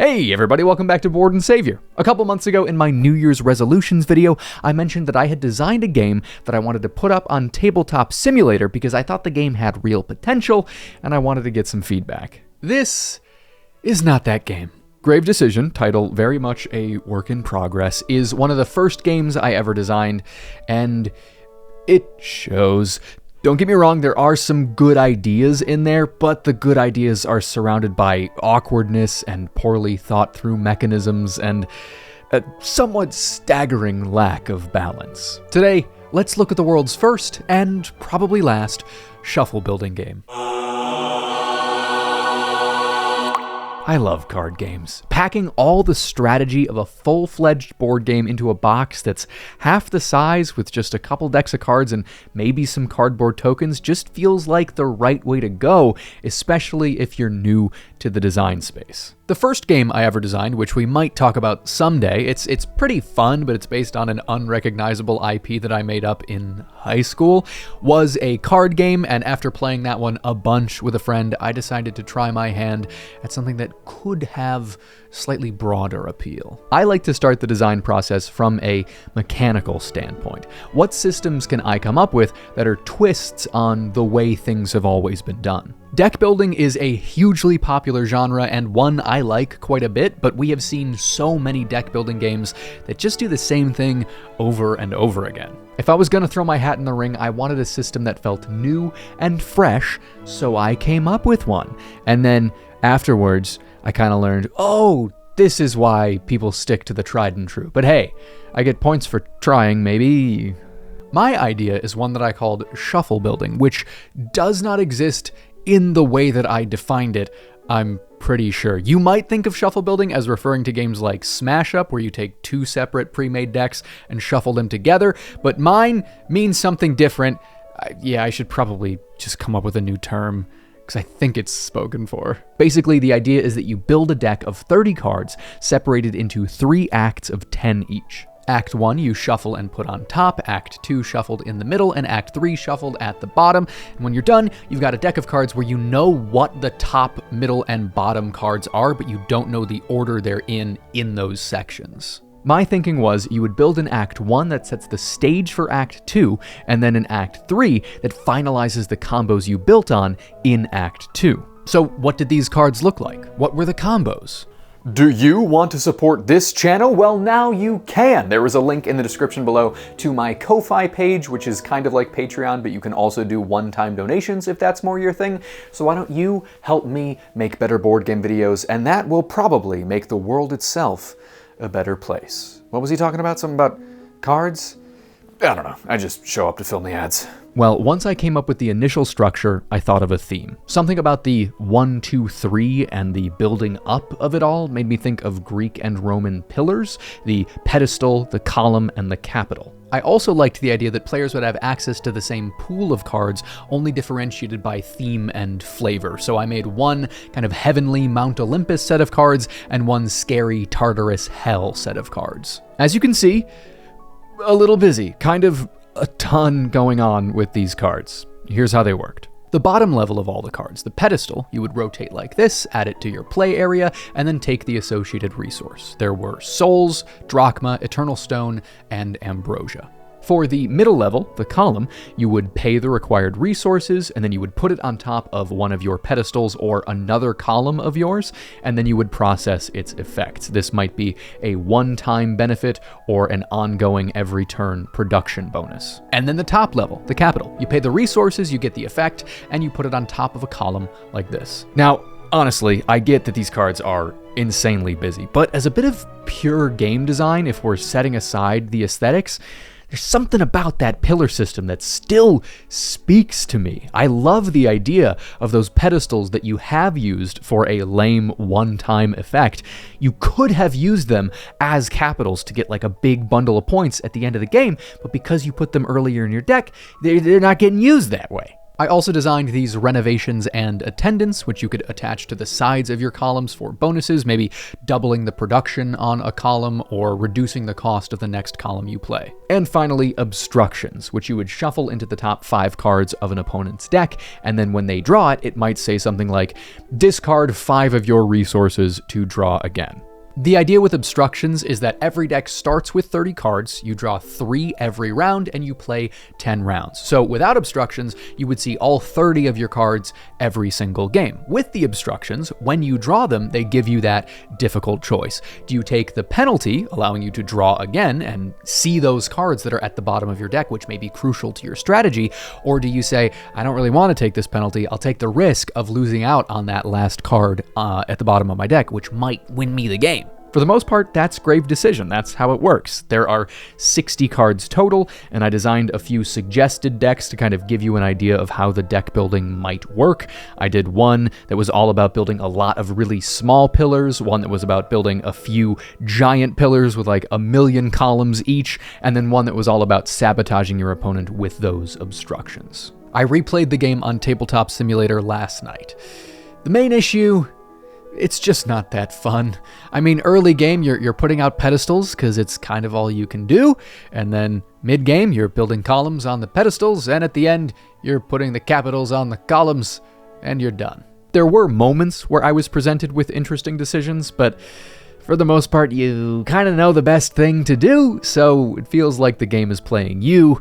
Hey everybody, welcome back to Board and Savior. A couple months ago in my New Year's resolutions video, I mentioned that I had designed a game that I wanted to put up on Tabletop Simulator because I thought the game had real potential and I wanted to get some feedback. This is not that game. Grave Decision, title very much a work in progress, is one of the first games I ever designed, and it shows. Don't get me wrong, there are some good ideas in there, but the good ideas are surrounded by awkwardness and poorly thought through mechanisms and a somewhat staggering lack of balance. Today, let's look at the world's first, and probably last, shuffle building game. I love card games. Packing all the strategy of a full-fledged board game into a box that's half the size with just a couple decks of cards and maybe some cardboard tokens just feels like the right way to go, especially if you're new to the design space. The first game I ever designed, which we might talk about someday, it's pretty fun, but it's based on an unrecognizable IP that I made up in high school, was a card game, and after playing that one a bunch with a friend, I decided to try my hand at something that could have slightly broader appeal. I like to start the design process from a mechanical standpoint. What systems can I come up with that are twists on the way things have always been done? Deck building is a hugely popular genre and one I like quite a bit, but we have seen so many deck building games that just do the same thing over and over again. If I was gonna throw my hat in the ring, I wanted a system that felt new and fresh, so I came up with one. And then afterwards, I kind of learned, oh, this is why people stick to the tried and true. But hey, I get points for trying, maybe. My idea is one that I called shuffle building, which does not exist in the way that I defined it, I'm pretty sure. You might think of shuffle building as referring to games like Smash Up, where you take two separate pre-made decks and shuffle them together, but mine means something different. I should probably just come up with a new term, because I think it's spoken for. Basically, the idea is that you build a deck of 30 cards separated into 3 acts of 10 each. Act 1 you shuffle and put on top, Act 2 shuffled in the middle, and Act 3 shuffled at the bottom. And when you're done, you've got a deck of cards where you know what the top, middle, and bottom cards are, but you don't know the order they're in those sections. My thinking was you would build an Act 1 that sets the stage for Act 2, and then an Act 3 that finalizes the combos you built on in Act 2. So what did these cards look like? What were the combos? Do you want to support this channel? Well, now you can. There is a link in the description below to my Ko-Fi page, which is kind of like Patreon, but you can also do one-time donations if that's more your thing. So why don't you help me make better board game videos, and that will probably make the world itself a better place. What was he talking about? Something about cards? I don't know. I just show up to film the ads. Well, once I came up with the initial structure, I thought of a theme. Something about the 1, 2, 3 and the building up of it all made me think of Greek and Roman pillars, the pedestal, the column, and the capital. I also liked the idea that players would have access to the same pool of cards, only differentiated by theme and flavor. So I made one kind of heavenly Mount Olympus set of cards and one scary Tartarus Hell set of cards. As you can see, a little busy, kind of a ton going on with these cards. Here's how they worked. The bottom level of all the cards, the pedestal, you would rotate like this, add it to your play area, and then take the associated resource. There were souls, drachma, eternal stone, and ambrosia. For the middle level, the column, you would pay the required resources, and then you would put it on top of one of your pedestals or another column of yours, and then you would process its effects. This might be a one-time benefit or an ongoing every turn production bonus. And then the top level, the capital. You pay the resources, you get the effect, and you put it on top of a column like this. Now, honestly, I get that these cards are insanely busy, but as a bit of pure game design, if we're setting aside the aesthetics, there's something about that pillar system that still speaks to me. I love the idea of those pedestals that you have used for a lame one-time effect. You could have used them as capitals to get like a big bundle of points at the end of the game, but because you put them earlier in your deck, they're not getting used that way. I also designed these renovations and attendants, which you could attach to the sides of your columns for bonuses, maybe doubling the production on a column or reducing the cost of the next column you play. And finally, obstructions, which you would shuffle into the top 5 cards of an opponent's deck, and then when they draw it, it might say something like, discard 5 of your resources to draw again. The idea with obstructions is that every deck starts with 30 cards, you draw 3 every round, and you play 10 rounds. So without obstructions, you would see all 30 of your cards every single game. With the obstructions, when you draw them, they give you that difficult choice. Do you take the penalty, allowing you to draw again and see those cards that are at the bottom of your deck, which may be crucial to your strategy, or do you say, I don't really want to take this penalty, I'll take the risk of losing out on that last card at the bottom of my deck, which might win me the game? For the most part, that's Grave Decision. That's how it works. There are 60 cards total, and I designed a few suggested decks to kind of give you an idea of how the deck building might work. I did one that was all about building a lot of really small pillars, one that was about building a few giant pillars with like 1 million columns each, and then one that was all about sabotaging your opponent with those obstructions. I replayed the game on Tabletop Simulator last night. The main issue, it's just not that fun. I mean, early game, you're putting out pedestals because it's kind of all you can do, and then mid-game, you're building columns on the pedestals, and at the end, you're putting the capitals on the columns, and you're done. There were moments where I was presented with interesting decisions, but for the most part, you kind of know the best thing to do, so it feels like the game is playing you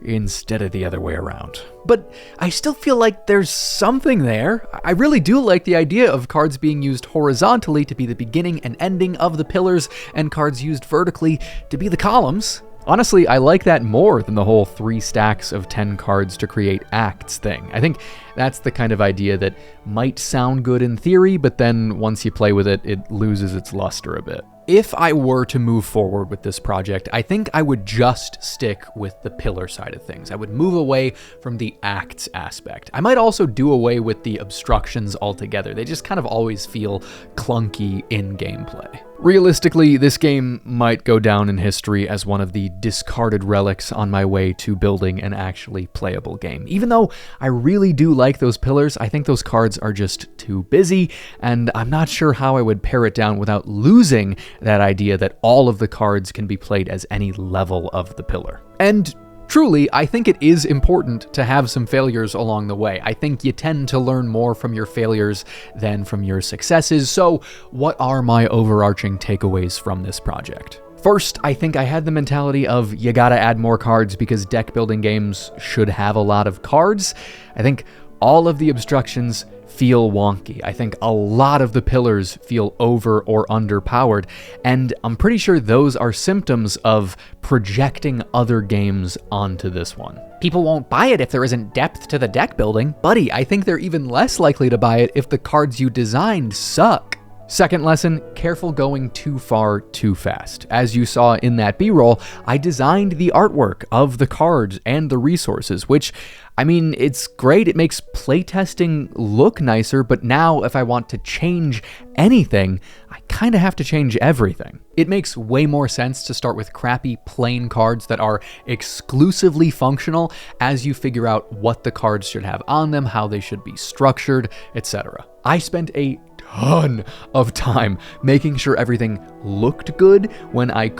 instead of the other way around. But I still feel like there's something there. I really do like the idea of cards being used horizontally to be the beginning and ending of the pillars, and cards used vertically to be the columns. Honestly, I like that more than the whole 3 stacks of 10 cards to create acts thing. I think that's the kind of idea that might sound good in theory, but then once you play with it, it loses its luster a bit. If I were to move forward with this project, I think I would just stick with the pillar side of things. I would move away from the acts aspect. I might also do away with the obstructions altogether. They just kind of always feel clunky in gameplay. Realistically, this game might go down in history as one of the discarded relics on my way to building an actually playable game. Even though I really do like those pillars, I think those cards are just too busy, and I'm not sure how I would pare it down without losing that idea that all of the cards can be played as any level of the pillar. And truly, I think it is important to have some failures along the way. I think you tend to learn more from your failures than from your successes. So what are my overarching takeaways from this project? First, I think I had the mentality of you gotta add more cards because deck building games should have a lot of cards. I think all of the obstructions feel wonky. I think a lot of the pillars feel over or underpowered, and I'm pretty sure those are symptoms of projecting other games onto this one. People won't buy it if there isn't depth to the deck building. Buddy, I think they're even less likely to buy it if the cards you designed suck. Second lesson, careful going too far too fast. As you saw in that B-roll, I designed the artwork of the cards and the resources, which, I mean, it's great. It makes playtesting look nicer, but now if I want to change anything, I kind of have to change everything. It makes way more sense to start with crappy plain cards that are exclusively functional as you figure out what the cards should have on them, how they should be structured, etc. I spent a ton of time making sure everything looked good when I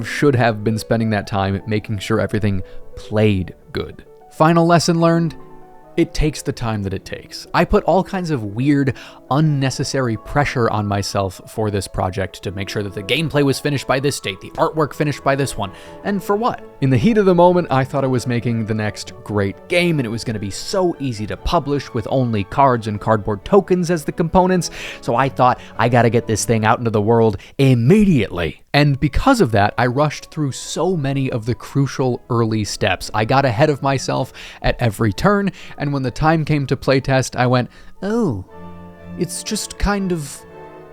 should have been spending that time making sure everything played good. Final lesson learned, it takes the time that it takes. I put all kinds of weird, unnecessary pressure on myself for this project to make sure that the gameplay was finished by this date, the artwork finished by this one, and for what? In the heat of the moment, I thought I was making the next great game, and it was going to be so easy to publish with only cards and cardboard tokens as the components, so I thought, I gotta get this thing out into the world immediately. And because of that, I rushed through so many of the crucial early steps. I got ahead of myself at every turn, and when the time came to playtest, I went, oh, it's just kind of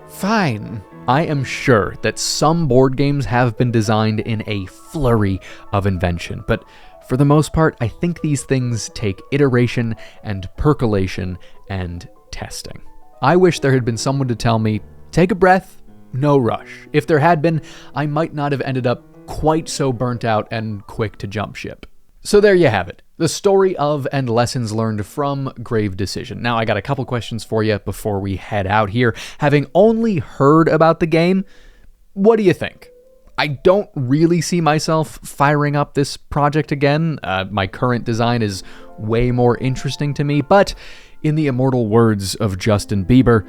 fine. I am sure that some board games have been designed in a flurry of invention, but for the most part, I think these things take iteration and percolation and testing. I wish there had been someone to tell me, take a breath, no rush. If there had been, I might not have ended up quite so burnt out and quick to jump ship. So there you have it. The story of and lessons learned from Grave Decision. Now, I got a couple questions for you before we head out here. Having only heard about the game, what do you think? I don't really see myself firing up this project again. My current design is way more interesting to me, but in the immortal words of Justin Bieber,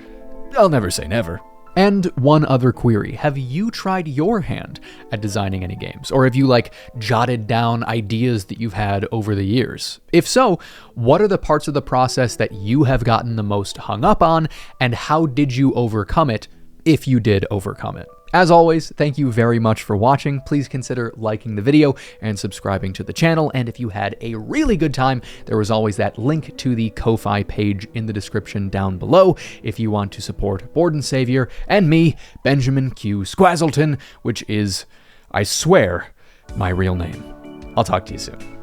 I'll never say never. And one other query, have you tried your hand at designing any games? Or have you jotted down ideas that you've had over the years? If so, what are the parts of the process that you have gotten the most hung up on, and how did you overcome it, if you did overcome it? As always, thank you very much for watching. Please consider liking the video and subscribing to the channel. And if you had a really good time, there was always that link to the Ko-Fi page in the description down below if you want to support Board and Savior and me, Benjamin Q. Squazzleton, which is, I swear, my real name. I'll talk to you soon.